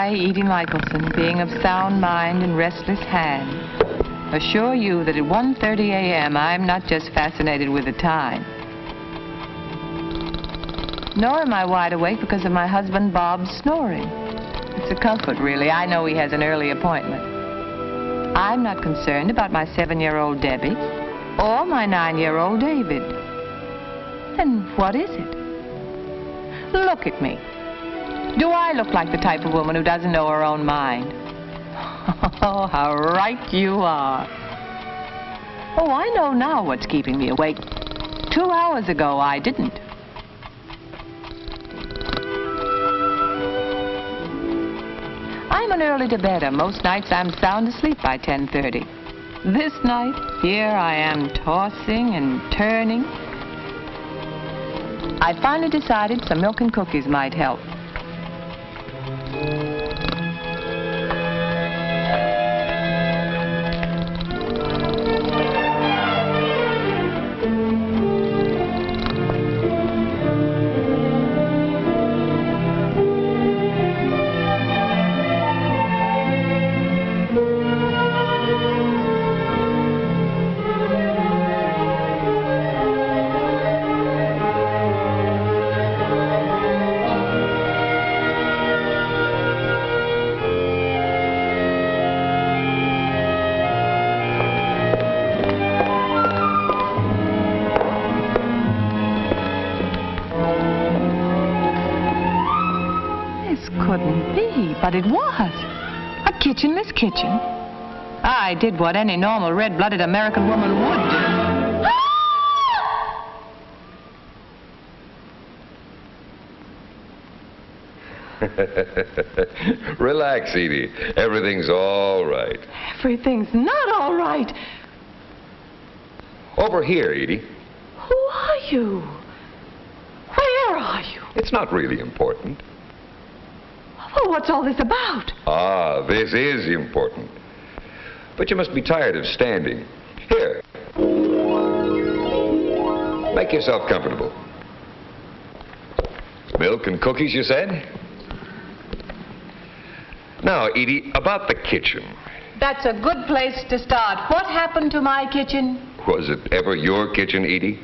I, Edie Michelson, being of sound mind and restless hand, assure you that at 1:30 a.m. I'm not just fascinated with the time, nor am I wide awake because of my husband Bob's snoring. It's a comfort, really. I know he has an early appointment. I'm not concerned about my 7-year-old Debbie or my 9-year-old David. Then what is it? Look at me. Do I look like the type of woman who doesn't know her own mind? Oh, how right you are. Oh, I know now what's keeping me awake. 2 hours ago, I didn't. I'm an early to-bedder. Most nights I'm sound asleep by 10:30. This night, here I am tossing and turning. I finally decided some milk and cookies might help. Couldn't be, but it was. A kitchenless kitchen. I did what any normal red-blooded American woman would do. Relax, Edie. Everything's all right. Everything's not all right. Over here, Edie. Who are you? Where are you? It's not really important. Oh, what's all this about? Ah, this is important. But you must be tired of standing. Here. Make yourself comfortable. Milk and cookies, you said? Now, Edie, about the kitchen. That's a good place to start. What happened to my kitchen? Was it ever your kitchen, Edie?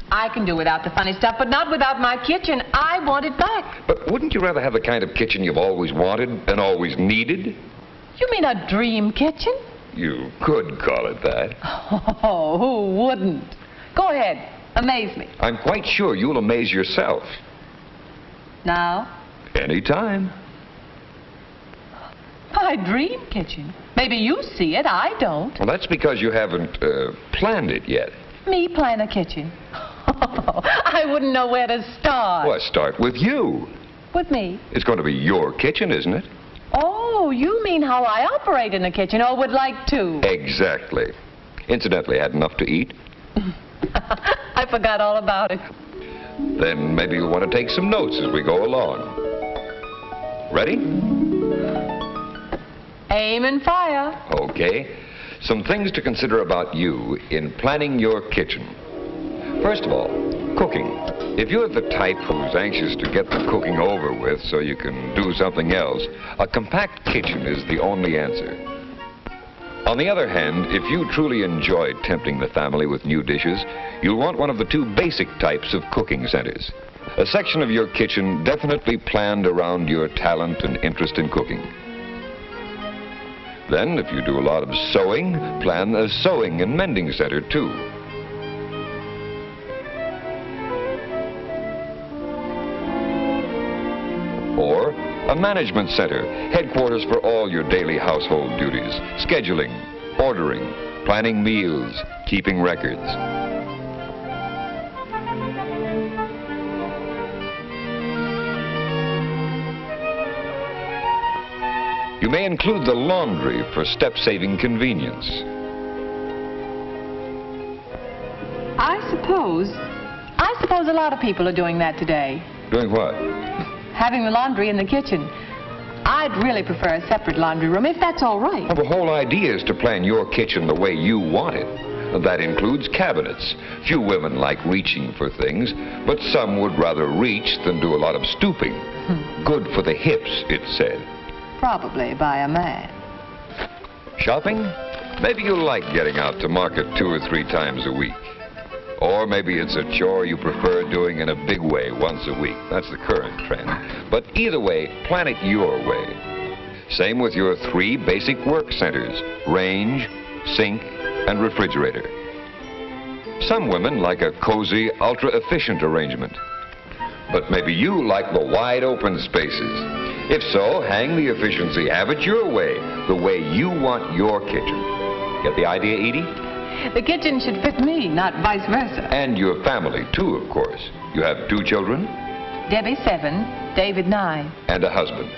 I can do without the funny stuff, but not without my kitchen. I want it back. But wouldn't you rather have the kind of kitchen you've always wanted and always needed? You mean a dream kitchen? You could call it that. Oh, who wouldn't? Go ahead. Amaze me. I'm quite sure you'll amaze yourself. Now? Anytime. My dream kitchen. Maybe you see it. I don't. Well, that's because you haven't planned it yet. Me plan a kitchen? I wouldn't know where to start. Well, start with you. With me? It's going to be your kitchen, isn't it? Oh, you mean how I operate in the kitchen, or would like to? Exactly. Incidentally, had enough to eat? I forgot all about it. Then maybe you'll want to take some notes as we go along. Ready? Aim and fire. Okay. Some things to consider about you in planning your kitchen. First of all, cooking. If you're the type who's anxious to get the cooking over with so you can do something else, a compact kitchen is the only answer. On the other hand, if you truly enjoy tempting the family with new dishes, you'll want one of the two basic types of cooking centers. A section of your kitchen definitely planned around your talent and interest in cooking. Then, if you do a lot of sewing, plan a sewing and mending center, too. Or a management center, headquarters for all your daily household duties, scheduling, ordering, planning meals, keeping records. You may include the laundry for step-saving convenience. I suppose a lot of people are doing that today. Doing what? Having the laundry in the kitchen. I'd really prefer a separate laundry room, if that's all right. Well, the whole idea is to plan your kitchen the way you want it. That includes cabinets. Few women like reaching for things, but some would rather reach than do a lot of stooping. Good for the hips, it's said. Probably by a man. Shopping? Maybe you like getting out to market 2 or 3 times a week. Or maybe it's a chore you prefer doing in a big way once a week. That's the current trend. But either way, plan it your way. Same with your 3 basic work centers: range, sink, and refrigerator. Some women like a cozy, ultra-efficient arrangement. But maybe you like the wide open spaces. If so, hang the efficiency habit your way, the way you want your kitchen. Get the idea, Edie? The kitchen should fit me, not vice versa. And your family, too, of course. You have 2 children? Debbie 7, David 9. And a husband.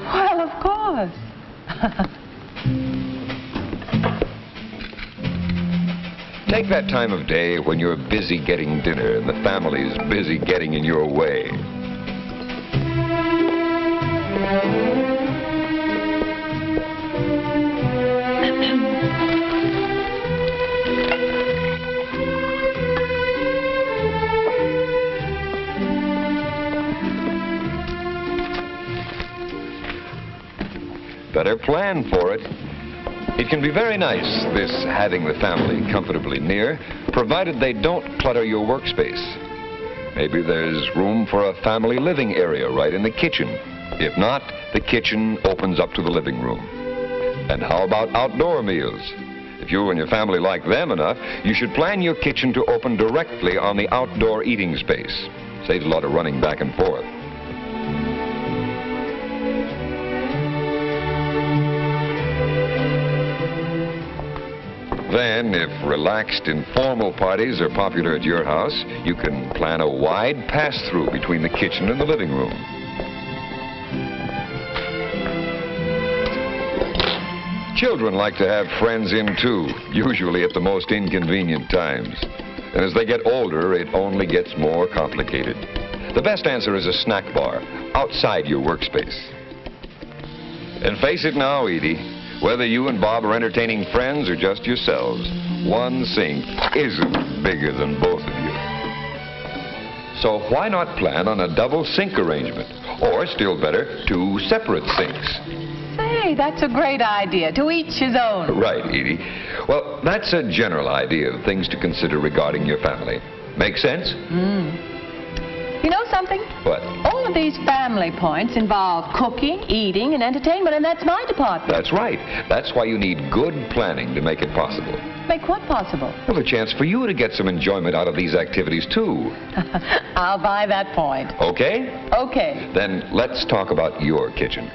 Well, of course. Take that time of day when you're busy getting dinner and the family's busy getting in your way. Better plan for it. It can be very nice, this having the family comfortably near, provided they don't clutter your workspace. Maybe there's room for a family living area right in the kitchen. If not, the kitchen opens up to the living room. And how about outdoor meals? If you and your family like them enough, you should plan your kitchen to open directly on the outdoor eating space. Saves a lot of running back and forth. Then, if relaxed, informal parties are popular at your house, you can plan a wide pass-through between the kitchen and the living room. Children like to have friends in, too, usually at the most inconvenient times. And as they get older, it only gets more complicated. The best answer is a snack bar outside your workspace. And face it now, Edie. Whether you and Bob are entertaining friends or just yourselves, one sink isn't bigger than both of you. So why not plan on a double sink arrangement? Or, still better, 2 separate sinks. Say, that's a great idea. To each his own. Right, Edie. Well, that's a general idea of things to consider regarding your family. Make sense? You know something? What? All of these family points involve cooking, eating, and entertainment, and that's my department. That's right. That's why you need good planning to make it possible. Make what possible? Well, a chance for you to get some enjoyment out of these activities, too. I'll buy that point. Okay? Okay. Then let's talk about your kitchen.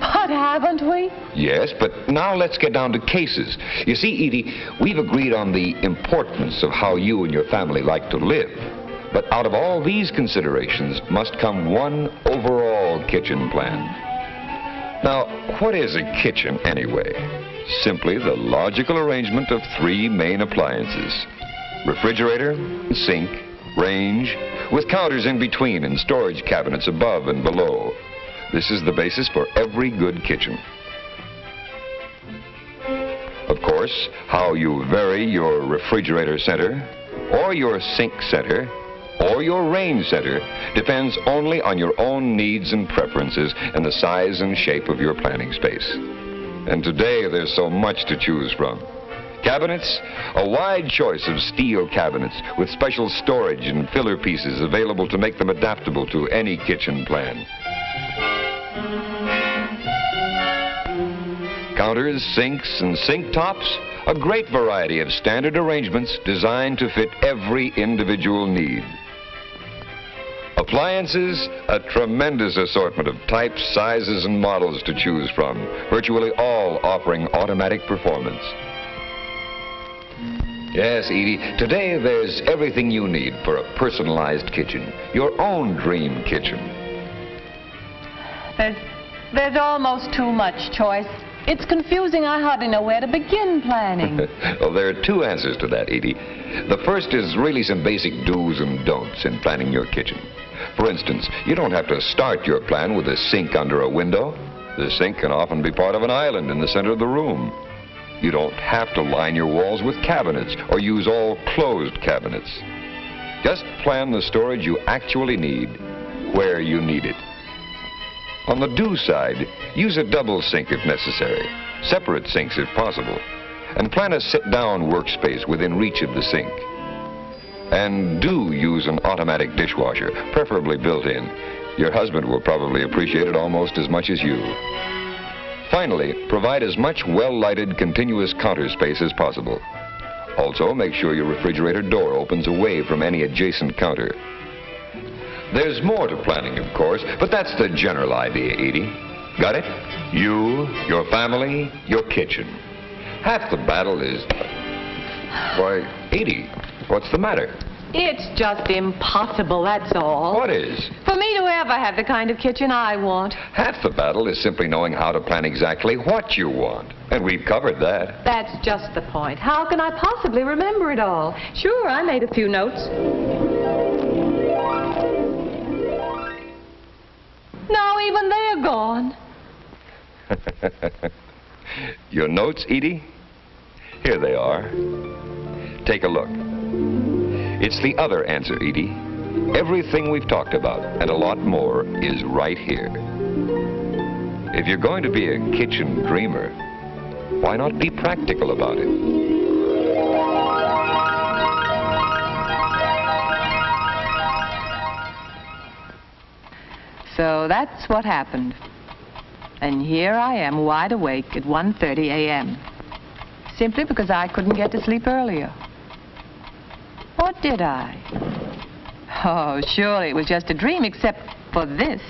But haven't we? Yes, but now let's get down to cases. You see, Edie, we've agreed on the importance of how you and your family like to live. But out of all these considerations must come one overall kitchen plan. Now, what is a kitchen anyway? Simply the logical arrangement of 3 main appliances: refrigerator, sink, range, with counters in between and storage cabinets above and below. This is the basis for every good kitchen. Of course, how you vary your refrigerator center, or your sink center, or your range center depends only on your own needs and preferences and the size and shape of your planning space. And today there's so much to choose from. Cabinets, a wide choice of steel cabinets with special storage and filler pieces available to make them adaptable to any kitchen plan. Counters, sinks, and sink tops, a great variety of standard arrangements designed to fit every individual need. Appliances, a tremendous assortment of types, sizes, and models to choose from, virtually all offering automatic performance. Yes, Edie, today there's everything you need for a personalized kitchen, your own dream kitchen. There's almost too much choice. It's confusing. I hardly know where to begin planning. Well, there are 2 answers to that, Edie. The first is really some basic do's and don'ts in planning your kitchen. For instance, you don't have to start your plan with a sink under a window. The sink can often be part of an island in the center of the room. You don't have to line your walls with cabinets or use all closed cabinets. Just plan the storage you actually need where you need it. On the do side, use a double sink if necessary, separate sinks if possible, and plan a sit-down workspace within reach of the sink. And do use an automatic dishwasher, preferably built-in. Your husband will probably appreciate it almost as much as you. Finally, provide as much well-lighted, continuous counter space as possible. Also, make sure your refrigerator door opens away from any adjacent counter. There's more to planning, of course, but that's the general idea, Edie. Got it? You, your family, your kitchen. Half the battle is... Why, Edie, what's the matter? It's just impossible, that's all. What is? For me to ever have the kind of kitchen I want. Half the battle is simply knowing how to plan exactly what you want. And we've covered that. That's just the point. How can I possibly remember it all? Sure, I made a few notes. Now even they're gone. Your notes, Edie? Here they are. Take a look. It's the other answer, Edie. Everything we've talked about, and a lot more, is right here. If you're going to be a kitchen dreamer, why not be practical about it? So that's what happened. And here I am, wide awake at 1:30 a.m. Simply because I couldn't get to sleep earlier. What did I? Oh, surely it was just a dream, except for this.